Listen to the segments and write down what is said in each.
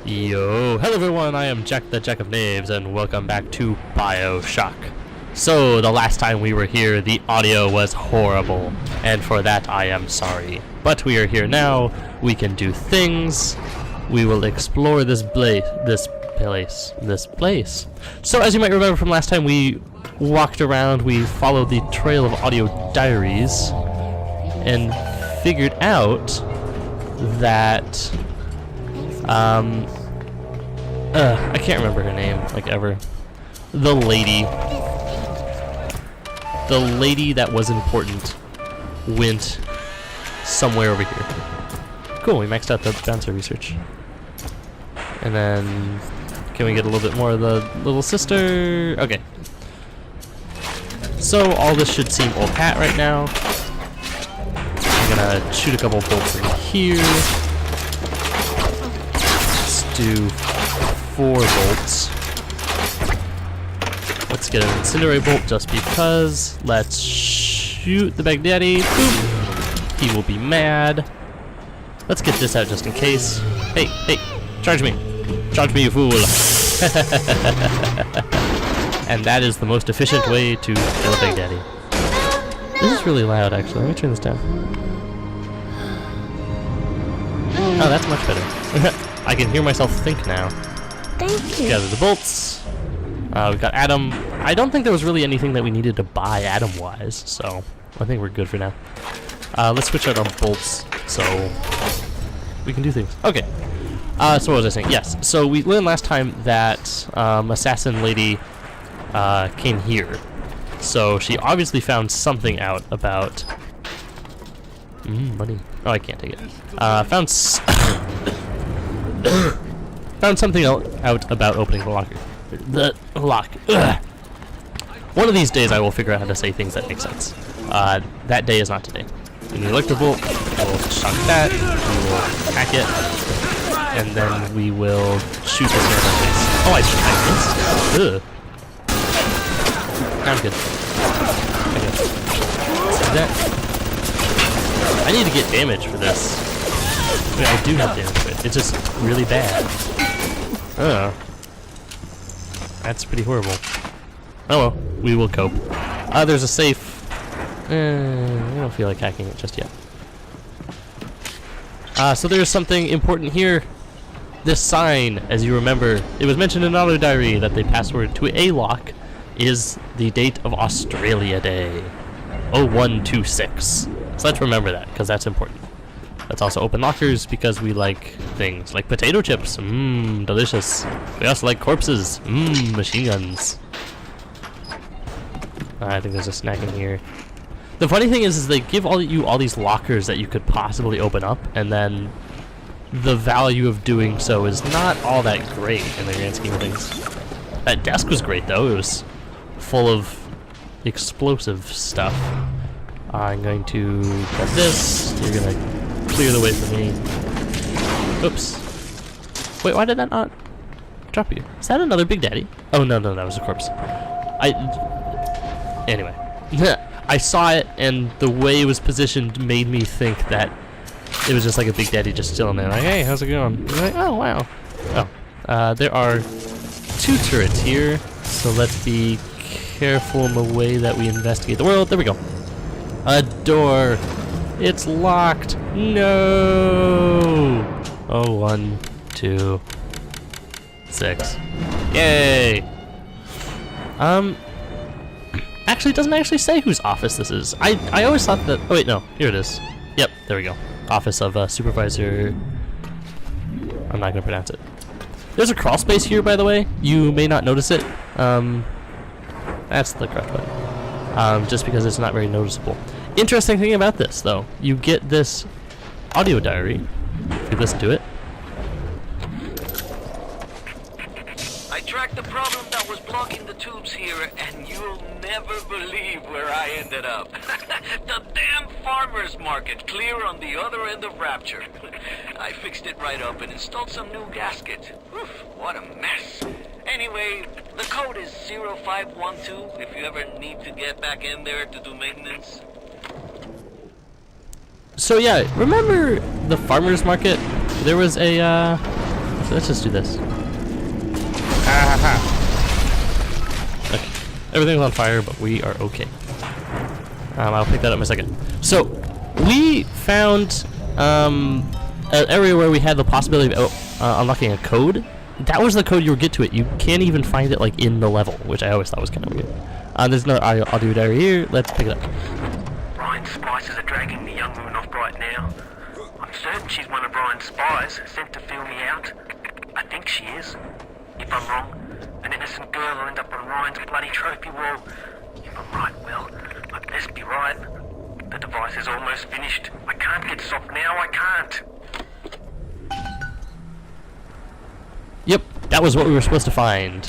Yo, hello everyone, I am Jack the Jack of Knaves, and welcome back to Bioshock. So, the last time we were here, the audio was horrible, and for that I am sorry. But we are here now, we can do things, we will explore this place. So, as you might remember from last time, we walked around, we followed the trail of audio diaries, and figured out that I can't remember her name, like ever. The lady that was important went somewhere over here. Cool, we maxed out the bouncer research. And then, can we get a little bit more of the little sister? Okay. So, all this should seem old hat right now. I'm gonna shoot a couple bolts in here. Let's do 4 bolts. Let's get an incinerate bolt just because. Let's shoot the Big Daddy. Boop. He will be mad. Let's get this out just in case. Hey, hey, charge me. Charge me, you fool. And that is the most efficient way to kill a Big Daddy. This is really loud, actually. Let me turn this down. Oh, that's much better. I can hear myself think now. Thank you. Gather the bolts. We've got Adam. I don't think there was really anything that we needed to buy Adam-wise, so I think we're good for now. Let's switch out our bolts so we can do things. Okay. So what was I saying? Yes. So we learned last time that assassin lady came here. So she obviously found something out about money. Oh, I can't take it. Found something out about opening the locker. The lock. Ugh. One of these days I will figure out how to say things that make sense. That day is not today. In the electric bolt, I will shock that, we will hack it, and then we will shoot this man in the face. Oh, I missed. Ugh. I'm good. Okay. See that? I need to get damage for this. I mean, I do have damage for it. It's just really bad. That's pretty horrible. Oh well, we will cope. There's a safe. I don't feel like hacking it just yet. So there's something important here. This sign, as you remember, it was mentioned in another diary that the password to a lock is the date of Australia Day. 0126. So let's remember that, because that's important. Let's also open lockers because we like things like potato chips. Mmm, delicious. We also like corpses. Mmm, machine guns. I think there's a snack in here. The funny thing is they give you all these lockers that you could possibly open up, and then the value of doing so is not all that great in the grand scheme of things. That desk was great though. It was full of explosive stuff. I'm going to grab this. You're gonna clear the way for me. Oops. Wait, why did that not drop you? Is that another Big Daddy? Oh no, that was a corpse. Anyway. I saw it, and the way it was positioned made me think that it was just like a Big Daddy just chilling there, like, hey, how's it going? And like, oh, wow. Oh, there are 2 turrets here, so let's be careful in the way that we investigate the world. There we go. A door. It's locked. No. Oh, 1, 2, 6. Yay. Actually, it doesn't actually say whose office this is. I always thought that. Oh wait, no. Here it is. Yep, there we go. Office of Supervisor. I'm not gonna pronounce it. There's a crawl space here, by the way. You may not notice it. That's the correct button. Just because it's not very noticeable. Interesting thing about this, though, you get this audio diary. If you listen to it. I tracked the problem that was blocking the tubes here, and you'll never believe where I ended up. The damn farmer's market, clear on the other end of Rapture. I fixed it right up and installed some new gasket. Oof, what a mess. Anyway, the code is 0512 if you ever need to get back in there to do maintenance. So yeah, remember the farmer's market? There was a Actually, let's just do this. Ah-ha-ha. Okay. Everything's on fire, but we are okay. I'll pick that up in a second. So, we found an area where we had the possibility of unlocking a code. That was the code you would get to it. You can't even find it like in the level, which I always thought was kind of weird. There's another audio diary here. Let's pick it up. Ryan's spies are dragging the young woman off right now. I'm certain she's one of Ryan's spies sent to fill me out. I think she is. If I'm wrong, an innocent girl will end up on Ryan's bloody trophy wall. If I'm right, well, I best be right. The device is almost finished. I can't get soft now, I can't. Yep, that was what we were supposed to find.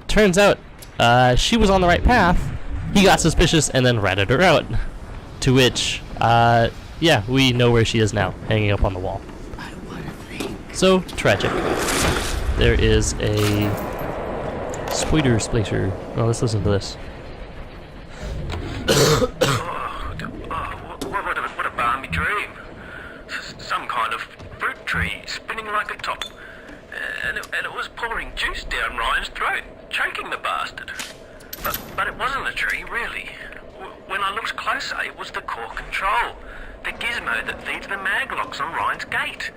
Turns out, she was on the right path. He got suspicious and then ratted her out. To which, yeah, we know where she is now, hanging up on the wall. So, tragic. There is a spider splacer. Oh, let's listen to this. What a balmy dream. Some kind of fruit tree spinning like a top. And it was pouring juice down Ryan's throat, choking the bastard. But it wasn't a tree, really. When I looked closer, it was the core control. The gizmo that feeds the mag locks on Ryan's gate.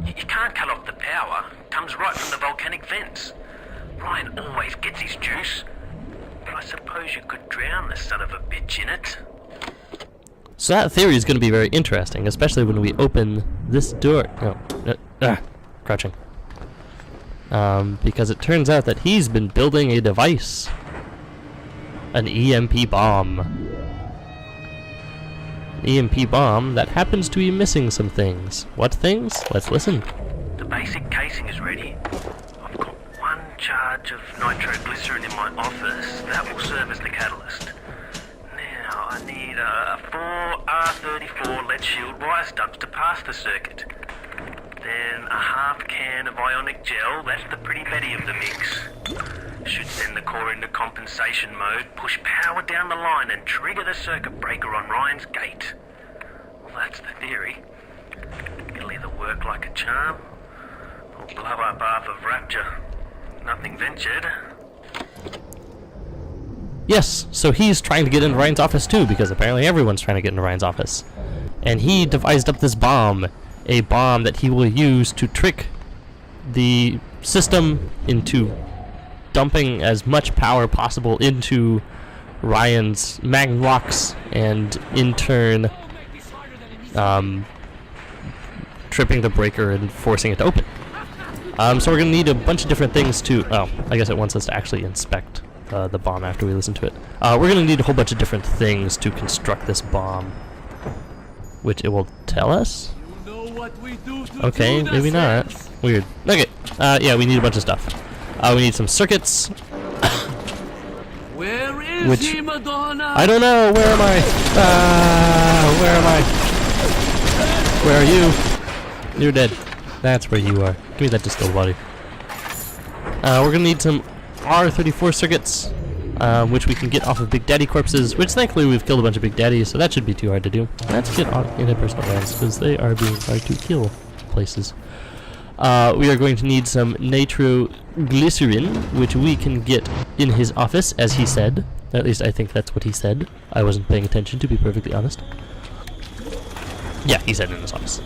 You can't cut off the power. Comes right from the volcanic vents. Ryan always gets his juice. But I suppose you could drown the son of a bitch in it. So that theory is going to be very interesting, especially when we open this door. Crouching. Because it turns out that he's been building a device. An EMP bomb. An EMP bomb that happens to be missing some things. What things? Let's listen. The basic casing is ready. I've got one charge of nitroglycerin in my office. That will serve as the catalyst. Now I need 4 R34 lead shield wire stubs to pass the circuit. Then a half can of ionic gel. That's the pretty Betty of the mix. Should send the core into compensation mode, push power down the line and trigger the circuit breaker on Ryan's gate. Well, that's the theory. It'll either work like a charm, or blow up half of Rapture. Nothing ventured. Yes, so he's trying to get into Ryan's office too, because apparently everyone's trying to get into Ryan's office. And he devised up this bomb, a bomb that he will use to trick the system into dumping as much power possible into Ryan's mag locks, and in turn tripping the breaker and forcing it to open. So we're going to need a bunch of different things to... Oh, I guess it wants us to actually inspect the bomb after we listen to it. We're going to need a whole bunch of different things to construct this bomb, which it will tell us. Okay, maybe not. Weird. Okay, yeah, we need a bunch of stuff. We need some circuits. Where is he, Madonna? I don't know. Where am I? Where am I? Where are you? You're dead. That's where you are. Give me that distilled water. We're gonna need some R34 circuits, which we can get off of Big Daddy corpses, which thankfully we've killed a bunch of Big Daddies, so that should be too hard to do. Let's get on interpersonal lands, because they are being hard to kill places. We are going to need some nitroglycerin, which we can get in his office, as he said. At least I think that's what he said. I wasn't paying attention, to be perfectly honest. Yeah, he said in his office.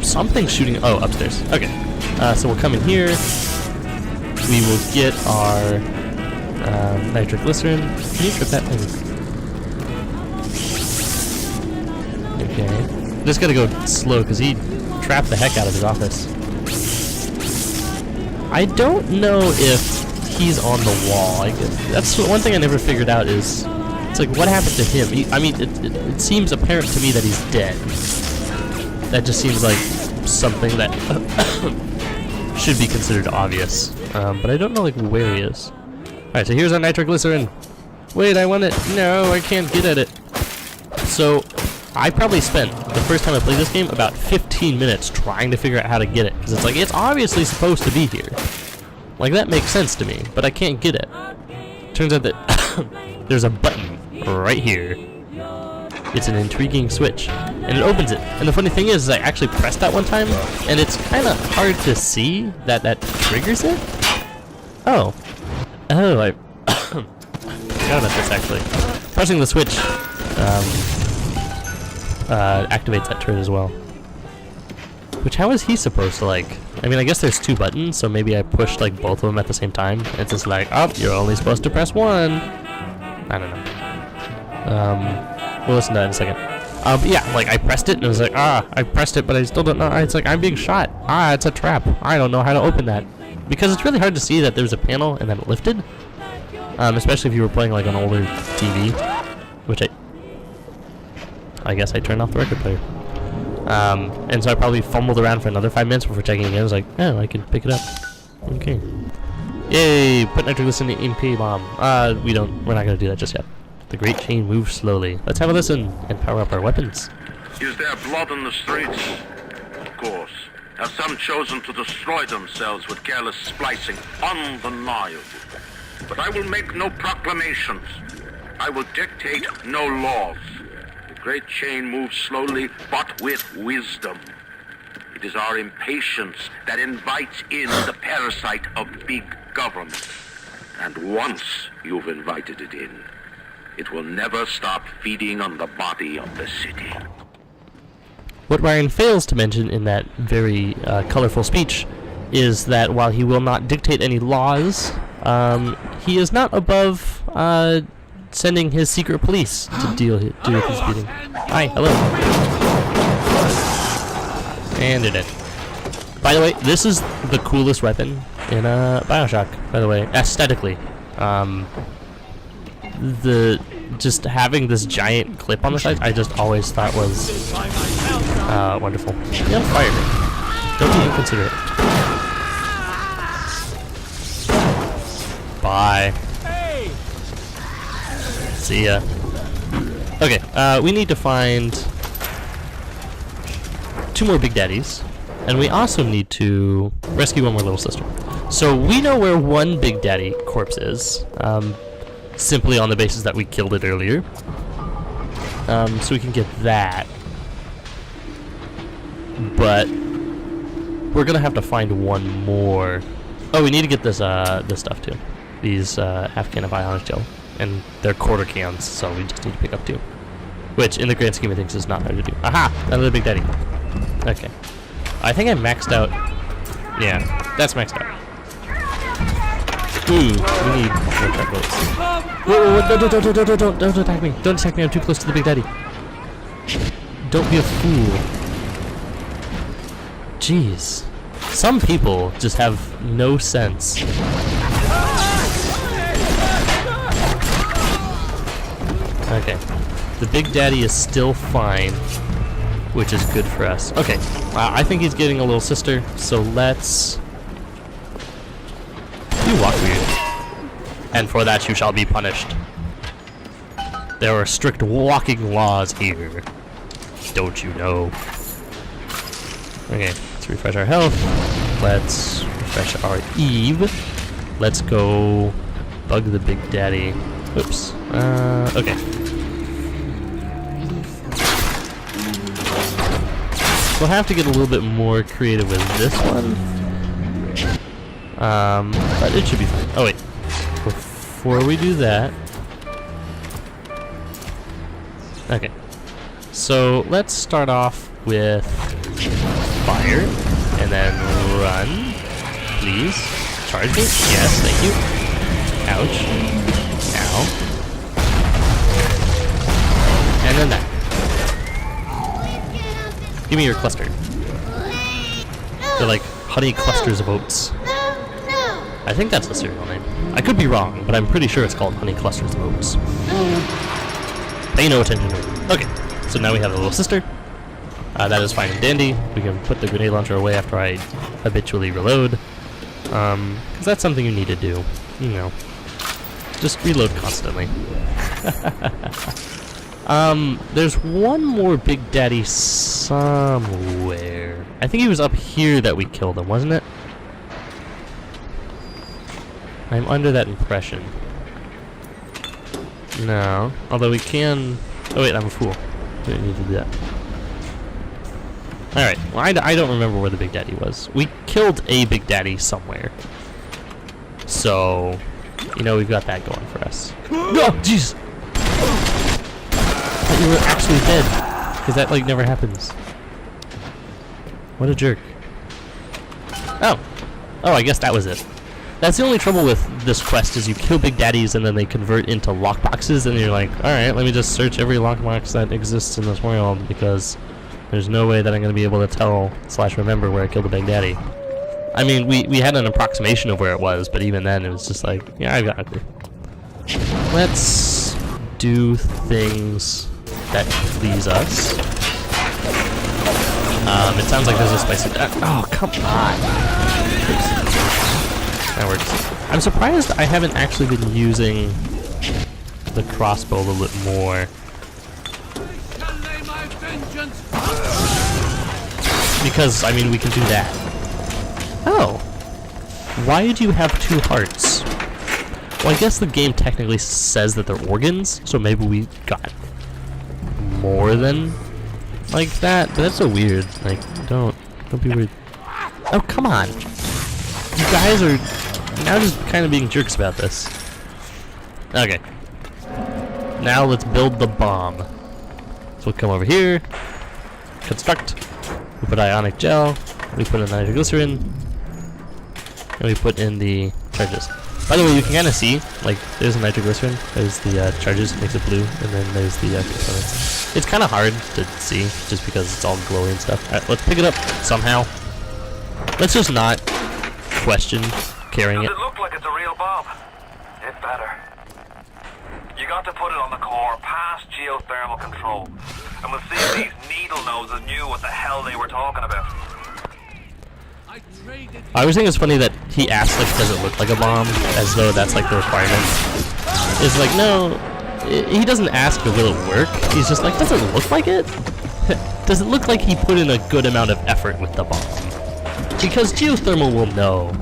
Something shooting... Oh, upstairs. Okay. So we'll come in here. We will get our nitroglycerin. Can you trip that thing? Okay. Just gotta go slow because he trapped the heck out of his office. I don't know if he's on the wall. That's one thing I never figured out is, it's like, what happened to him? I mean, it seems apparent to me that he's dead. That just seems like something that should be considered obvious. But I don't know like where he is. Alright, so here's our nitroglycerin. Wait, I want it. No, I can't get at it. So I probably spent, the first time I played this game, about 15 minutes trying to figure out how to get it. Because it's like, it's obviously supposed to be here. Like, that makes sense to me, but I can't get it. Turns out that there's a button right here. It's an intriguing switch. and it opens it. And the funny thing is I actually pressed that one time, and it's kind of hard to see that that triggers it. Oh. Oh, I forgot about this actually. Pressing the switch activates that turret as well. Which, how is he supposed to, like... I mean, I guess there's 2 buttons, so maybe I pushed, like, both of them at the same time. It's just like, oh, you're only supposed to press 1. I don't know. We'll listen to that in a second. But yeah, like, I pressed it, and it was like, I pressed it, but I still don't know. It's like, I'm being shot. It's a trap. I don't know how to open that. Because it's really hard to see that there's a panel and then it lifted. Especially if you were playing, like, an older TV. Which I guess I turned off the record player. And so I probably fumbled around for another 5 minutes before checking again. I was like, oh, I can pick it up. Okay. Yay! Put nitroglycerin in MP bomb. We're not gonna do that just yet. The great chain moves slowly. Let's have a listen and power up our weapons. Is there blood in the streets? Of course. Have some chosen to destroy themselves with careless splicing? Undeniable. But I will make no proclamations. I will dictate no laws. The great chain moves slowly, but with wisdom. It is our impatience that invites in the parasite of big government. And once you've invited it in, it will never stop feeding on the body of the city. What Ryan fails to mention in that very colorful speech is that while he will not dictate any laws, he is not above sending his secret police to deal with his beating. Hi, hello. And it did. By the way, this is the coolest weapon in Bioshock, by the way, aesthetically. Just having this giant clip on the side, I just always thought was wonderful. You're on fire. Don't even consider it. Bye. See ya. Okay, we need to find 2 more Big Daddies, and we also need to rescue 1 more little sister. So we know where 1 Big Daddy corpse is, simply on the basis that we killed it earlier. So we can get that. But we're gonna have to find 1 more. Oh, we need to get this this stuff too. These half can of ionic gel. And they're quarter cans, so we just need to pick up 2. Which, in the grand scheme of things, is not hard to do. Aha! Another Big Daddy. Okay. I think I maxed out... Yeah, that's maxed out. Ooh, we need more truck boats. Whoa, don't attack me. Don't attack me, I'm too close to the Big Daddy. Don't be a fool. Jeez. Some people just have no sense. Okay, the Big Daddy is still fine, which is good for us. Okay, I think he's getting a little sister, so let's... You walk weird, and for that you shall be punished. There are strict walking laws here, don't you know? Okay, let's refresh our health. Let's refresh our Eve. Let's go bug the Big Daddy. Oops. Okay. We'll have to get a little bit more creative with this one. But it should be fine. Oh wait. Before we do that... Okay. So let's start off with fire. And then run. Please. Charge me. Yes, thank you. Ouch. Ow. And then that. Give me your cluster. They're like honey clusters of oats. I think that's the cereal name. I could be wrong, but I'm pretty sure it's called honey clusters of oats. Pay no attention to it. Okay, so now we have a little sister. That is fine and dandy. We can put the grenade launcher away after I habitually reload. Because that's something you need to do. You know. Just reload constantly. There's 1 more Big Daddy somewhere. I think he was up here that we killed him, wasn't it? I'm under that impression. No. Although we can... Oh wait, I'm a fool. We didn't need to do that. Alright, well, I don't remember where the Big Daddy was. We killed a Big Daddy somewhere. So, you know, we've got that going for us. No, jeez! I thought you were actually dead. Because that, like, never happens. What a jerk. Oh. Oh, I guess that was it. That's the only trouble with this quest is you kill Big Daddies and then they convert into lockboxes and you're like, alright, let me just search every lockbox that exists in this world because there's no way that I'm going to be able to tell / remember where I killed the Big Daddy. I mean, we had an approximation of where it was, but even then it was just like, yeah, I got it. Let's do things that please us. It sounds like there's a spicy... oh, come on! That works. I'm surprised I haven't actually been using the crossbow a little bit more. Because, I mean, we can do that. Oh! Why do you have 2 hearts? Well, I guess the game technically says that they're organs, so maybe we got more than like that, but that's so weird. Like, don't be weird. Oh, come on! You guys are now just kind of being jerks about this. Okay. Now let's build the bomb. So we'll come over here, construct, we put ionic gel, we put in nitroglycerin, and we put in the charges. By the way, you can kind of see, like, there's the nitroglycerin, there's the charges, makes it blue, and then there's the components. It's kind of hard to see, just because it's all glowy and stuff. Alright, let's pick it up somehow. Let's just not question carrying it. Does it look like it's a real bomb? It better. You got to put it on the core, past geothermal control. And we'll see if these needle noses knew what the hell they were talking about. I always think it's funny that he asks, like, does it look like a bomb? As though that's, like, the requirement. It's like, no, he doesn't ask, will it work? He's just like, does it look like it? Does it look like he put in a good amount of effort with the bomb? Because geothermal will know.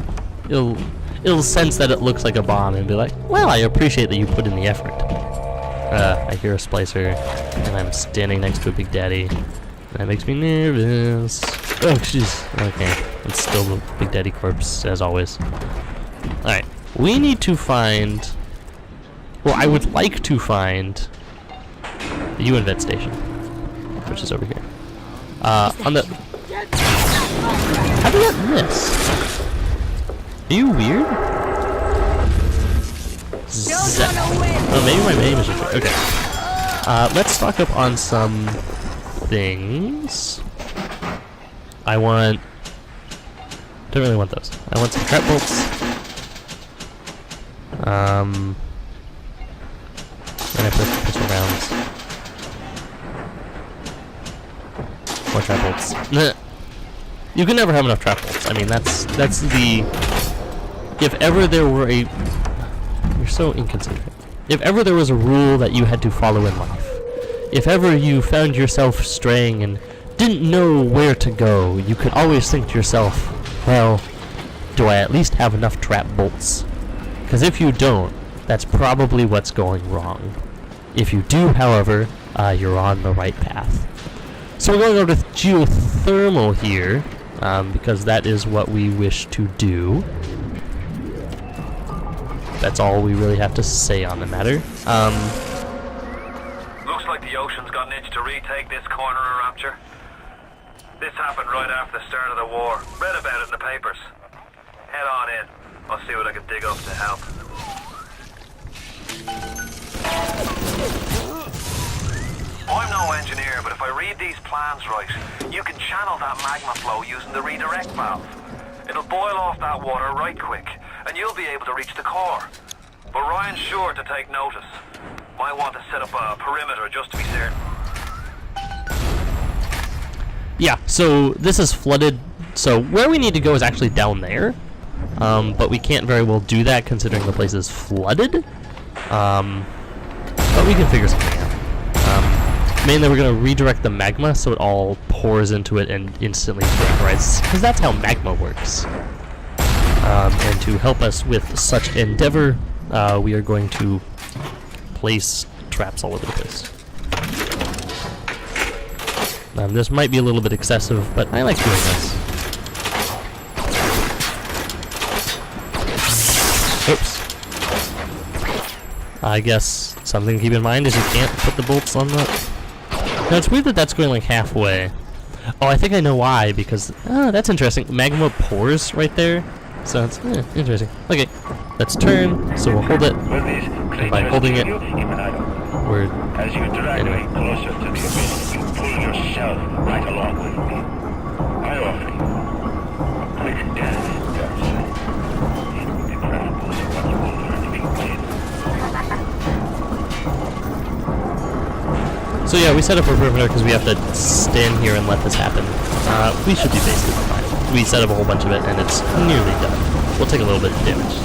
It'll sense that it looks like a bomb and be like, well, I appreciate that you put in the effort. I hear a splicer, and I'm standing next to a Big Daddy. That makes me nervous. Oh, jeez. Okay. It's still the Big Daddy corpse, as always. Alright. We need to find... Well, I would like to find the UN vet station, which is over here. On the... How did I miss? Are you weird? Oh, maybe my name is just weird. Okay. Let's stock up on some things. I want... Don't really want those. I want some trap bolts. And I put pistol rounds. More trap bolts. You can never have enough trap bolts. I mean, that's the... If ever there were a... You're so inconsiderate. If ever there was a rule that you had to follow in life, if ever you found yourself straying and didn't know where to go, you could always think to yourself, well, do I at least have enough trap bolts? Because if you don't, that's probably what's going wrong. If you do, however, you're on the right path. So we're going to go with geothermal here, because that is what we wish to do. That's all we really have to say on the matter. Looks like the ocean's got an itch to retake this corner of Rapture. This happened right after the start of the war. Read about it in the papers. Head on in. I'll see what I can dig up to help. I'm no engineer, but if I read these plans right, you can channel that magma flow using the redirect valve. It'll boil off that water right quick, and you'll be able to reach the core. But Ryan's sure to take notice. Might want to set up a perimeter just to be certain. Yeah, so this is flooded, so where we need to go is actually down there. But we can't very well do that considering the place is flooded. But we can figure something out. Mainly we're going to redirect the magma so it all pours into it and instantly vaporizes, because that's how magma works. And to help us with such endeavor, we are going to place traps all over the place. This might be a little bit excessive, but I like doing this. Oops. I guess something to keep in mind is you can't put the bolts on the... Now, it's weird that that's going like halfway. Oh, I think I know why, because... Oh, that's interesting. Magma pours right there. So it's interesting. Okay, let's turn, so we'll hold it. And by holding it, we're... As you drag me closer to the abyss, you pull yourself right along with me. I offer you a quick death, Darcy. It will be preferable to what you will learn if you win. So yeah, we set up a perimeter because we have to stand here and let this happen. We should be basically fine. We set up a whole bunch of it and it's nearly done. We'll take a little bit of damage.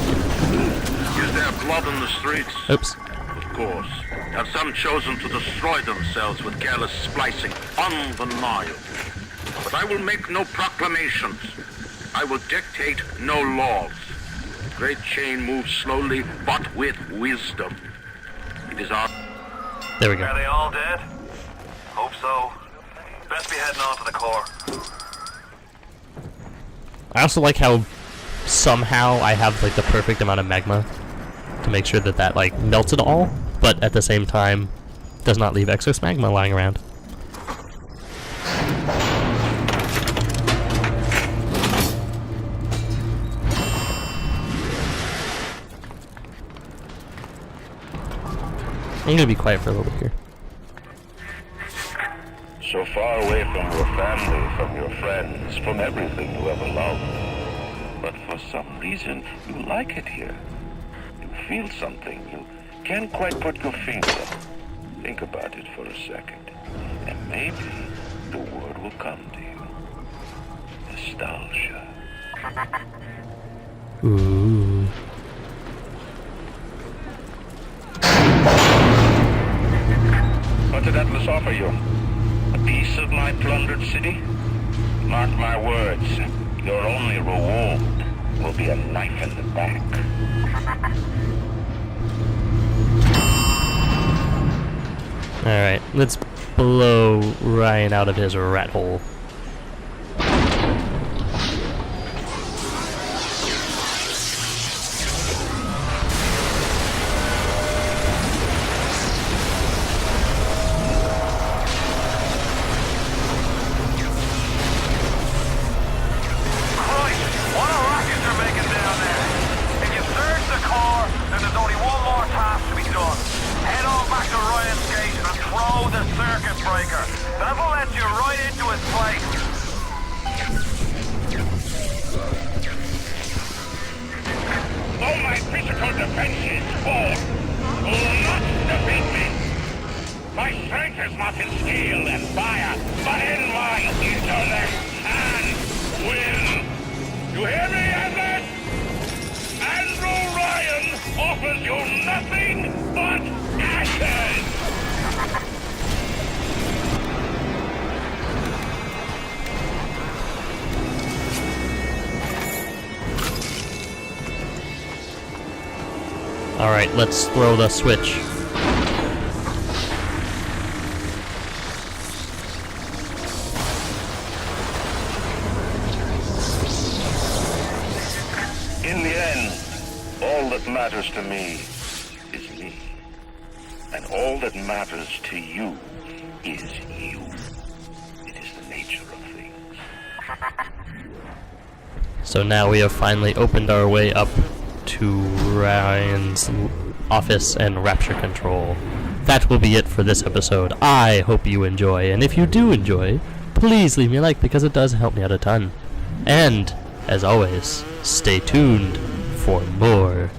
Is there blood in the streets? Oops. Of course. Have some chosen to destroy themselves with careless splicing? Undeniable. But I will make no proclamations. I will dictate no laws. The great chain moves slowly, but with wisdom. It is our... There we go. Are they all dead? Hope so. Best be heading on to the core. I also like how somehow I have like the perfect amount of magma to make sure that that like melts it all, but at the same time does not leave excess magma lying around. I'm gonna be quiet for a little bit here. So far away from your family, from your friends, from everything you ever loved. But for some reason, you like it here. You feel something. You can't quite put your finger on. Think about it for a second. And maybe the word will come to you. Nostalgia. Ooh. What did Atlas offer you? A piece of my plundered city? Mark my words, your only reward will be a knife in the back. Alright, let's blow Ryan out of his rat hole. That'll let you right into his place. All my physical defenses fall. Will not defeat me. My strength is not in steel and fire, but in my intellect and will. You hear me, Atlas? Andrew Ryan offers you nothing but ashes. Alright, let's throw the switch. In the end, all that matters to me is me. And all that matters to you is you. It is the nature of things. So now we have finally opened our way up to Ryan's office and Rapture control. That will be it for this episode. I hope you enjoy, and if you do enjoy, please leave me a like because it does help me out a ton. And, as always, stay tuned for more.